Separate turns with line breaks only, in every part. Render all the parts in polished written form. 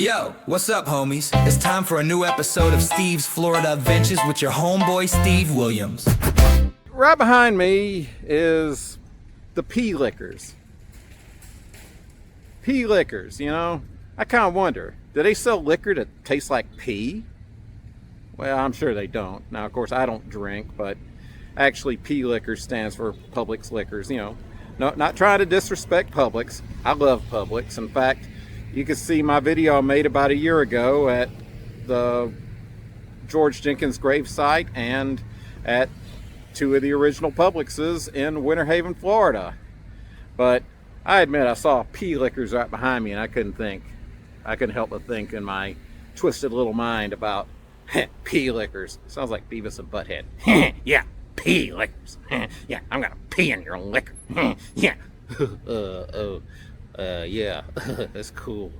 Yo, what's up, homies? It's time for a new episode of Steve's Florida Adventures with your homeboy, Steve Williams.
Right behind me is the pea liquors. Pea liquors, you know? I kind of wonder, do they sell liquor that tastes like pea? Well, I'm sure they don't. Now, of course, I don't drink, but actually pea liquors stands for Publix liquors, you know. No, not trying to disrespect Publix. I love Publix. In fact, you can see my video I made about a year ago at the George Jenkins gravesite and at two of the original Publixes in Winter Haven, Florida. But I admit I saw pea liquors right behind me and I couldn't help but think in my twisted little mind about pea liquors. Sounds like Beavis and Butthead. Yeah, pea liquors. Yeah, I'm gonna pee in your liquor. Yeah. Yeah, that's cool.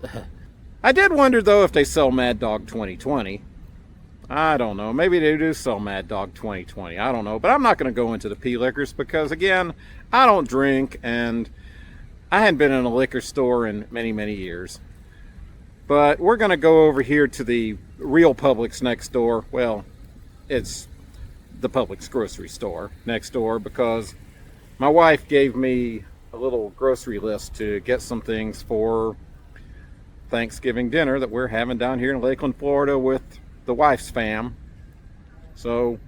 I did wonder though if they sell Mad Dog 2020. I don't know. Maybe they do sell Mad Dog 2020. I don't know. But I'm not going to go into the pea liquors because, again, I don't drink and I hadn't been in a liquor store in many, many years. But we're going to go over here to the real Publix next door. Well, it's the Publix grocery store next door because my wife gave me a little grocery list to get some things for Thanksgiving dinner that we're having down here in Lakeland, Florida with the wife's fam. So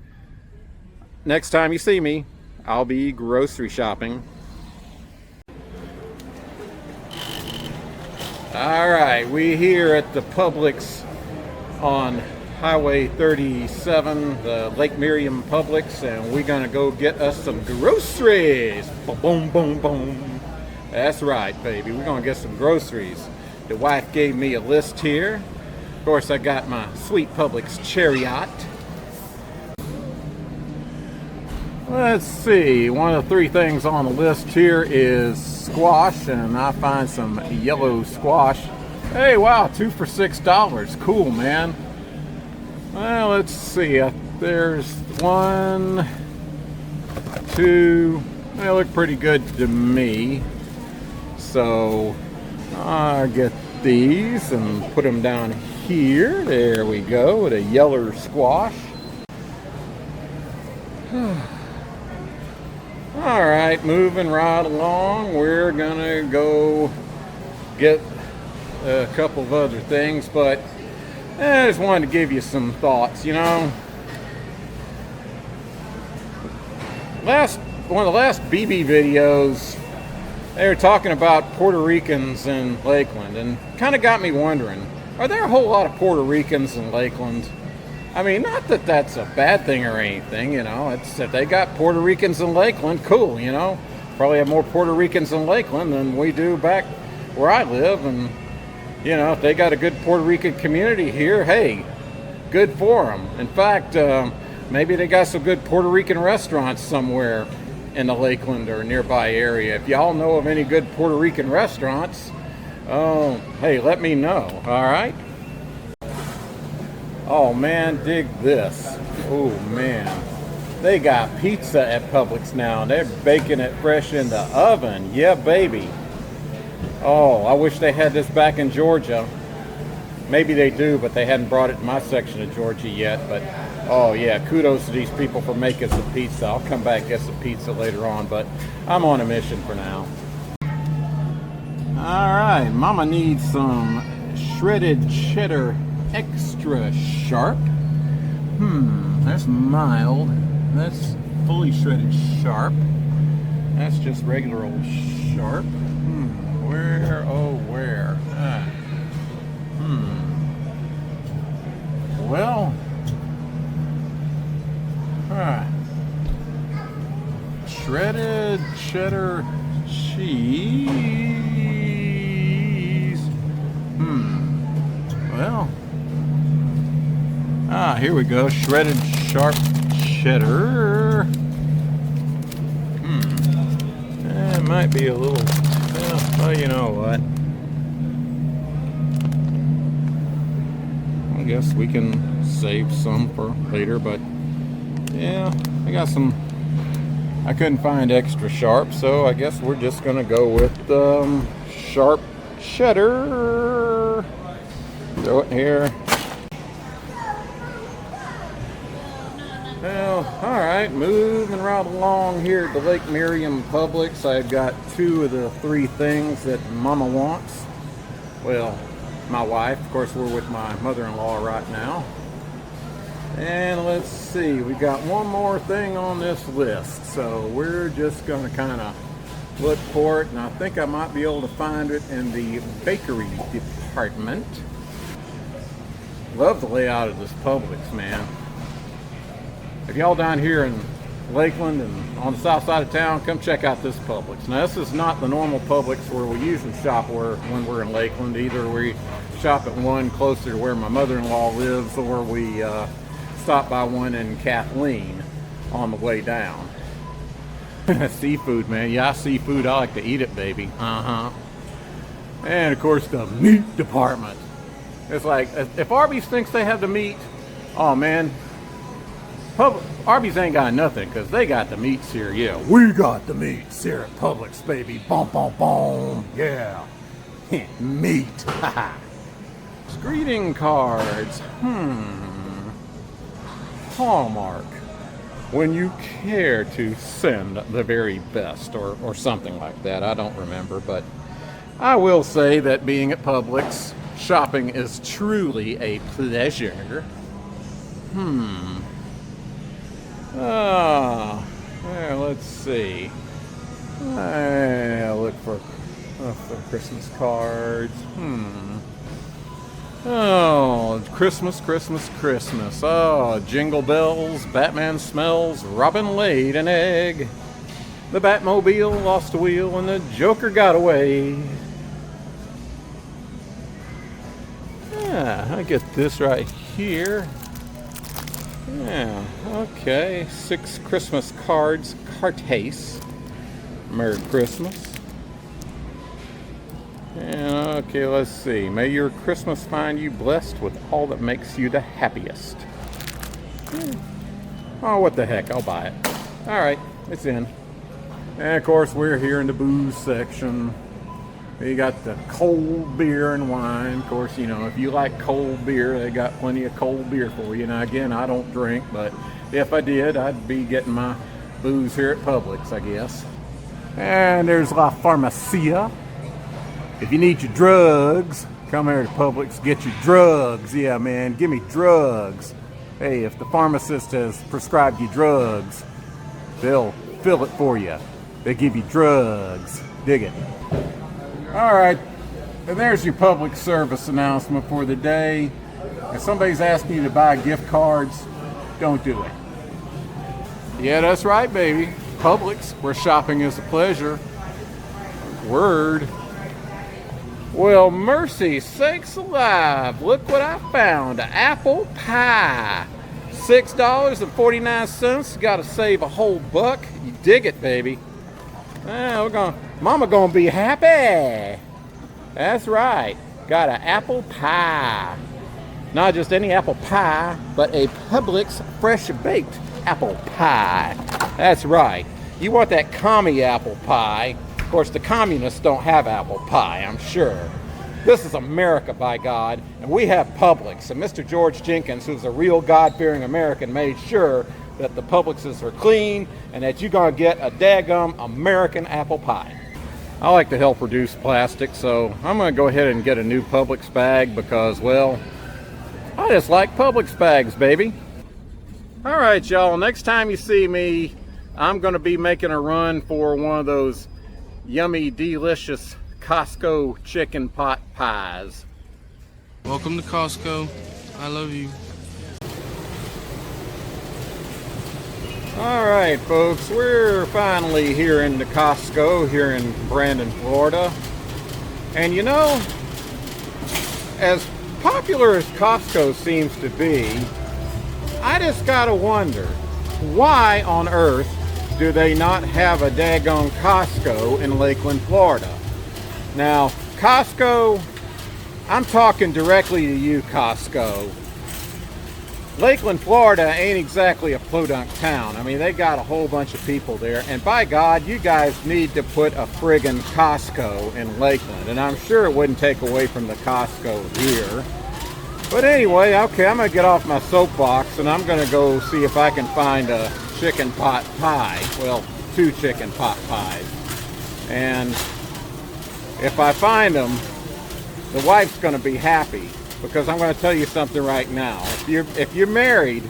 next time you see me, I'll be grocery shopping. All right, we here at the Publix on Highway 37, the Lake Miriam Publix, and we're gonna go get us some groceries. Boom, boom, boom. That's right, baby. We're gonna get some groceries. The wife gave me a list here. Of course, I got my sweet Publix chariot. Let's see. One of the three things on the list here is squash, and I find some yellow squash. Hey, wow, 2 for $6. Cool, man. Well, let's see. There's 1, 2. They look pretty good to me. So I'll get these and put them down here. There we go, with a yellow squash. All right, moving right along. We're gonna go get a couple of other things, but I just wanted to give you some thoughts, you know. One of the last BB videos, they were talking about Puerto Ricans in Lakeland, and kind of got me wondering, are there a whole lot of Puerto Ricans in Lakeland? I mean, not that that's a bad thing or anything, you know. It's if they got Puerto Ricans in Lakeland, cool, you know. Probably have more Puerto Ricans in Lakeland than we do back where I live, and you know, if they got a good Puerto Rican community here, hey, good for them. In fact, maybe they got some good Puerto Rican restaurants somewhere in the Lakeland or nearby area. If y'all know of any good Puerto Rican restaurants, hey, let me know, all right? Oh, man, dig this. Oh, man. They got pizza at Publix now, and they're baking it fresh in the oven. Yeah, baby. Oh, I wish they had this back in Georgia. Maybe they do, but they hadn't brought it in my section of Georgia yet. But, oh yeah, kudos to these people for making some pizza. I'll come back and get some pizza later on, but I'm on a mission for now. All right, Mama needs some shredded cheddar extra sharp. That's mild. That's fully shredded sharp. That's just regular old sharp. Where, oh, where? Well, shredded cheddar cheese. Well, here we go. Shredded sharp cheddar. It might be a little. Well, you know what? I guess we can save some for later, but yeah, I got some. I couldn't find extra sharp, so I guess we're just gonna go with sharp cheddar. Throw it in here. Well, alright, moving right along here at the Lake Miriam Publix. I've got 2 of the 3 things that Mama wants. Well, my wife. Of course, we're with my mother-in-law right now. And let's see, we got one more thing on this list. So we're just going to kind of look for it. And I think I might be able to find it in the bakery department. Love the layout of this Publix, man. If y'all down here in Lakeland and on the south side of town, come check out this Publix. Now, this is not the normal Publix where we usually shop when we're in Lakeland. Either we shop at one closer to where my mother-in-law lives, or we stop by one in Kathleen on the way down. Seafood, man. Yeah, seafood. I like to eat it, baby. And, of course, the meat department. It's like, if Arby's thinks they have the meat, oh, man, Arby's ain't got nothing, because they got the meats here. Yeah, we got the meats here at Publix, baby. Boom, boom, boom. Yeah. Meat. Greeting cards. Hallmark. When you care to send the very best, or something like that. I don't remember, but I will say that being at Publix, shopping is truly a pleasure. Let's see. Look for Christmas cards. Oh, Christmas, Christmas, Christmas. Oh, jingle bells, Batman smells, Robin laid an egg. The Batmobile lost a wheel and the Joker got away. Yeah, I get this right here. Yeah, okay. 6 Christmas cards, Cartase. Merry Christmas. And okay, let's see. May your Christmas find you blessed with all that makes you the happiest. Oh, what the heck, I'll buy it. Alright, it's in. And of course, we're here in the booze section. We got the cold beer and wine. Of course, you know, if you like cold beer, they got plenty of cold beer for you. Now, again, I don't drink, but if I did, I'd be getting my booze here at Publix, I guess. And there's La Farmacia. If you need your drugs, come here to Publix, get your drugs. Yeah, man, give me drugs. Hey, if the pharmacist has prescribed you drugs, they'll fill it for you. They give you drugs. Dig it. All right, and there's your public service announcement for the day. If somebody's asking you to buy gift cards, don't do it. Yeah, that's right, baby. Publix, where shopping is a pleasure. Word. Well, mercy sakes alive. Look what I found. Apple pie. $6.49. Got to save a whole buck. You dig it, baby. Mama gonna be happy. That's right. Got an apple pie. Not just any apple pie, but a Publix fresh baked apple pie. That's right. You want that commie apple pie. Of course, the communists don't have apple pie, I'm sure. This is America, by God, and we have Publix. And Mr. George Jenkins, who's a real God-fearing American, made sure that the Publixes are clean and that you're going to get a daggum American apple pie. I like to help reduce plastic, so I'm going to go ahead and get a new Publix bag because, well, I just like Publix bags, baby. All right, y'all, next time you see me, I'm going to be making a run for one of those yummy, delicious Costco chicken pot pies.
Welcome to Costco. I love you.
All right, folks, we're finally here in the Costco here in Brandon, Florida. And you know, as popular as Costco seems to be, I just gotta wonder, why on earth do they not have a daggone Costco in Lakeland, Florida? Now, Costco, I'm talking directly to you, Costco. Lakeland, Florida ain't exactly a podunk town. I mean, they got a whole bunch of people there. And by God, you guys need to put a friggin' Costco in Lakeland. And I'm sure it wouldn't take away from the Costco here. But anyway, okay, I'm gonna get off my soapbox and I'm gonna go see if I can find a chicken pot pie. Well, 2 chicken pot pies. And if I find them, the wife's gonna be happy, because I'm gonna tell you something right now. If you're married,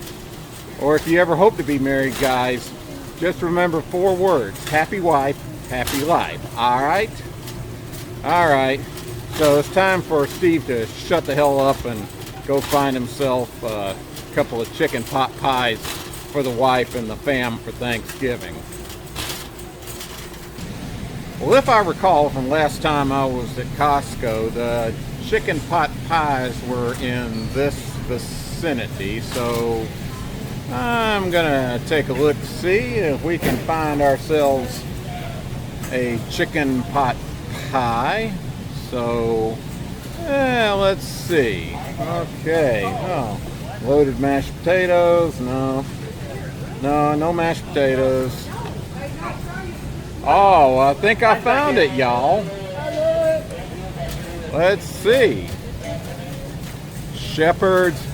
or if you ever hope to be married, guys, just remember 4 words: happy wife, happy life. All right? All right. So it's time for Steve to shut the hell up and go find himself a couple of chicken pot pies for the wife and the fam for Thanksgiving. Well, if I recall from last time I was at Costco, the chicken pot pies were in this vicinity, so I'm gonna take a look to see if we can find ourselves a chicken pot pie. So let's see. Okay. Oh, loaded mashed potatoes. No mashed potatoes. Oh, I think I found it, y'all. Let's see. Shepherd's.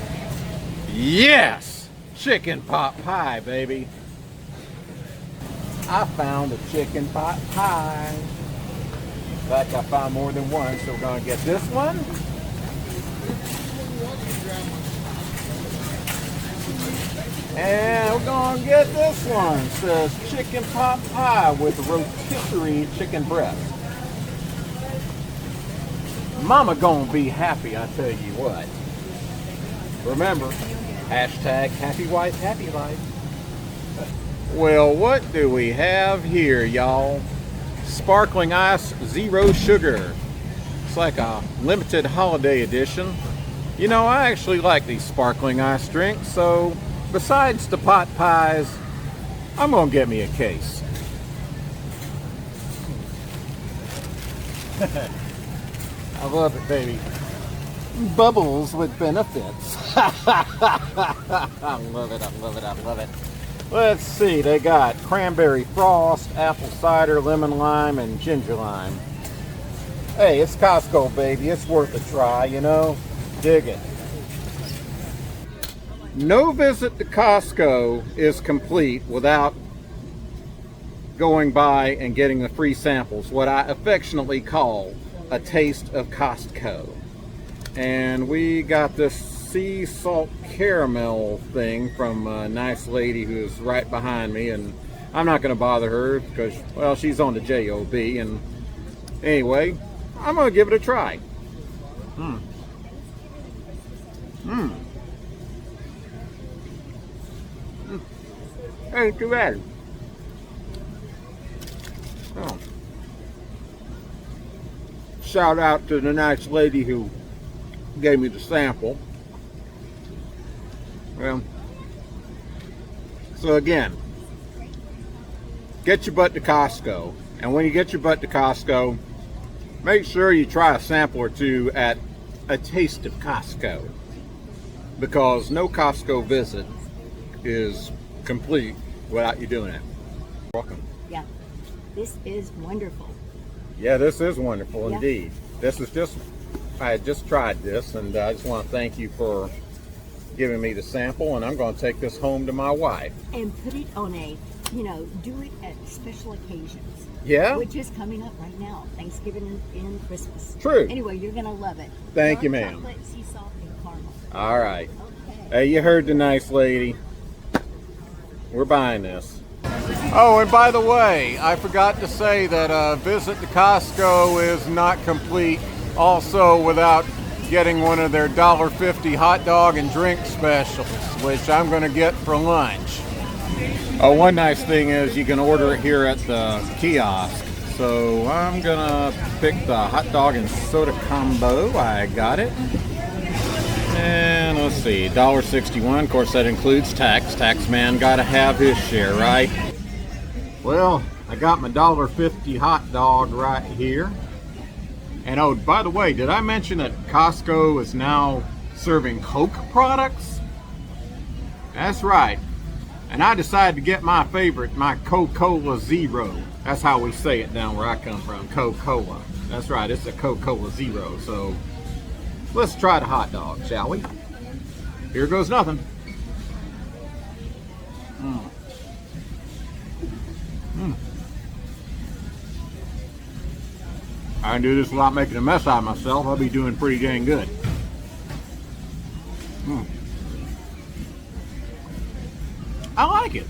Yes! Chicken pot pie, baby. I found a chicken pot pie. In fact, I found more than one, so we're going to get this one. And we're going to get this one. It says chicken pot pie with rotisserie chicken breast. Mama gonna be happy, I tell you what. Remember, hashtag happy wife, happy life. Well, what do we have here, y'all? Sparkling ice, 0 sugar. It's like a limited holiday edition. You know, I actually like these sparkling ice drinks, so besides the pot pies, I'm gonna get me a case. I love it, baby. Bubbles with benefits. I love it, I love it, I love it. Let's see, they got cranberry frost, apple cider, lemon lime, and ginger lime. Hey, it's Costco, baby. It's worth a try, you know? Dig it. No visit to Costco is complete without going by and getting the free samples, what I affectionately call a taste of Costco. And we got this sea salt caramel thing from a nice lady who's right behind me, and I'm not going to bother her because, well, she's on the job. And anyway, I'm going to give it a try. Ain't too bad. Oh. Shout out to the nice lady who gave me the sample. Well, so again, get your butt to Costco. And when you get your butt to Costco, make sure you try a sample or two at a taste of Costco. Because no Costco visit is complete without you doing it. Welcome.
Yeah, this is wonderful.
Yeah, this is wonderful
Yeah.
indeed. This is just, I had just tried this, and I just want to thank you for giving me the sample, and I'm going to take this home to my wife.
And put it on a, do it at special occasions.
Yeah?
Which is coming up right now, Thanksgiving and Christmas.
True.
Anyway, you're going to love it.
Thank you,
Dark
ma'am.
Chocolate, sea salt, and caramel.
All right.
Okay.
Hey, you heard the nice lady. We're buying this. Oh, and by the way, I forgot to say that a visit to Costco is not complete also without getting one of their $1.50 hot dog and drink specials, which I'm going to get for lunch. Oh, one nice thing is you can order it here at the kiosk. So I'm going to pick the hot dog and soda combo. I got it. And let's see, $1.61. Of course, that includes tax. Tax man got to have his share, right? Well, I got my $1.50 hot dog right here. And oh, by the way, did I mention that Costco is now serving Coke products? That's right. And I decided to get my favorite, my Coca-Cola Zero. That's how we say it down where I come from, Coca-Cola. That's right, it's a Coca-Cola Zero. So let's try the hot dog, shall we? Here goes nothing. I can do this without making a mess out of myself. I'll be doing pretty dang good. I like it.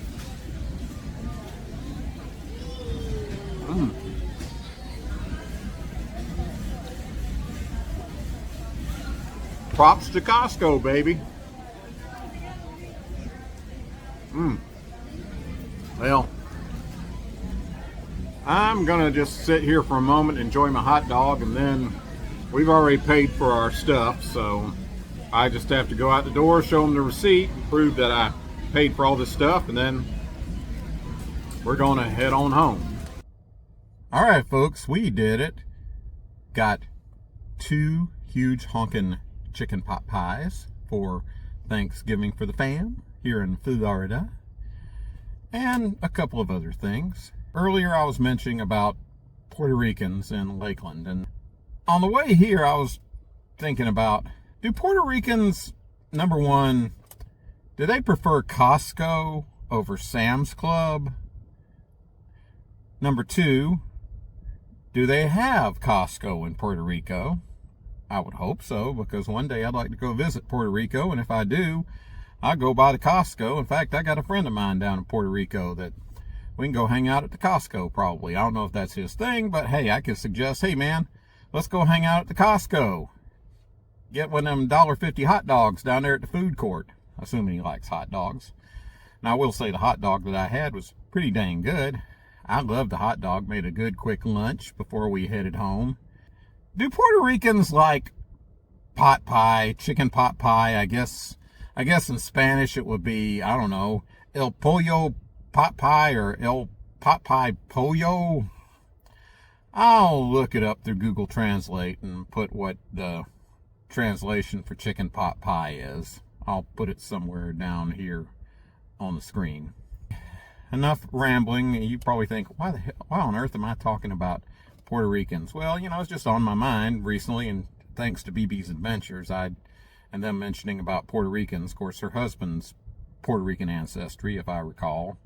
Props to Costco, baby. Well, I'm gonna just sit here for a moment, enjoy my hot dog, and then we've already paid for our stuff, so I just have to go out the door, show them the receipt, prove that I paid for all this stuff, and then we're gonna head on home. All right, folks, we did it. Got 2 huge honkin' chicken pot pies for Thanksgiving for the fam here in Florida, and a couple of other things. Earlier I was mentioning about Puerto Ricans in Lakeland, and on the way here I was thinking about, do Puerto Ricans, number one, do they prefer Costco over Sam's Club? Number 2, do they have Costco in Puerto Rico? I would hope so, because one day I'd like to go visit Puerto Rico, and if I do, I'll go by the Costco. In fact, I got a friend of mine down in Puerto Rico that we can go hang out at the Costco probably. I don't know if that's his thing, but hey, I could suggest, hey man, let's go hang out at the Costco. Get one of them $1.50 hot dogs down there at the food court, assuming he likes hot dogs. Now, I will say the hot dog that I had was pretty dang good. I loved the hot dog, made a good quick lunch before we headed home. Do Puerto Ricans like pot pie, chicken pot pie? I guess in Spanish it would be, I don't know, el pollo pot pie or el pot pie pollo. I'll look it up through Google Translate and put what the translation for chicken pot pie is. I'll put it somewhere down here on the screen. Enough rambling. You probably think, why on earth am I talking about Puerto Ricans? Well, you know, it's just on my mind recently, and thanks to BB's Adventures, and them mentioning about Puerto Ricans. Of course, her husband's Puerto Rican ancestry, if I recall.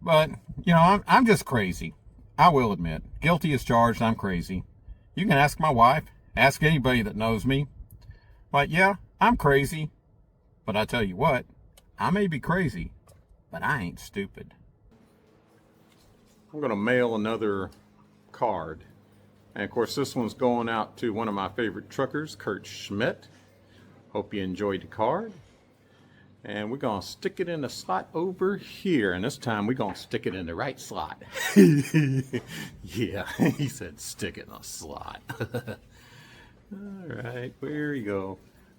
But, you know, I'm just crazy. I will admit, guilty as charged, I'm crazy. You can ask my wife, ask anybody that knows me. But yeah, I'm crazy. But I tell you what, I may be crazy, but I ain't stupid. I'm gonna mail another card. And of course, this one's going out to one of my favorite truckers, Kurt Schmidt. Hope you enjoyed the card. And we're gonna stick it in the slot over here. And this time we're gonna stick it in the right slot. Yeah, he said stick it in a slot. All right, there you go.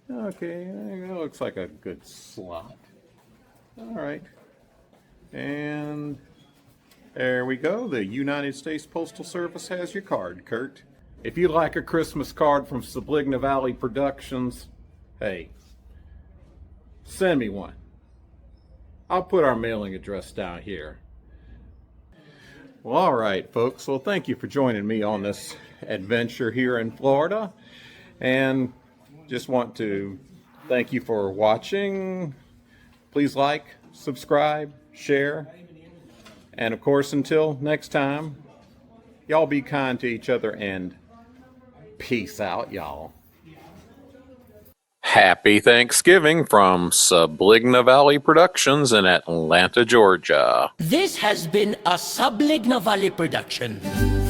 Okay, that looks like a good slot. All right. And there we go. The United States Postal Service has your card, Kurt. If you'd like a Christmas card from Subligna Valley Productions, hey, send me one. I'll put our mailing address down here. Well, all right, folks. Well, thank you for joining me on this adventure here in Florida. And just want to thank you for watching. Please like, subscribe, share. And of course, until next time, y'all be kind to each other and peace out, y'all. Happy Thanksgiving from Subligna Valley Productions in Atlanta, Georgia.
This has been a Subligna Valley production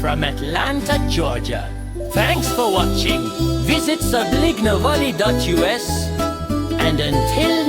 from Atlanta, Georgia. Thanks for watching. Visit sublignavalley.us, and until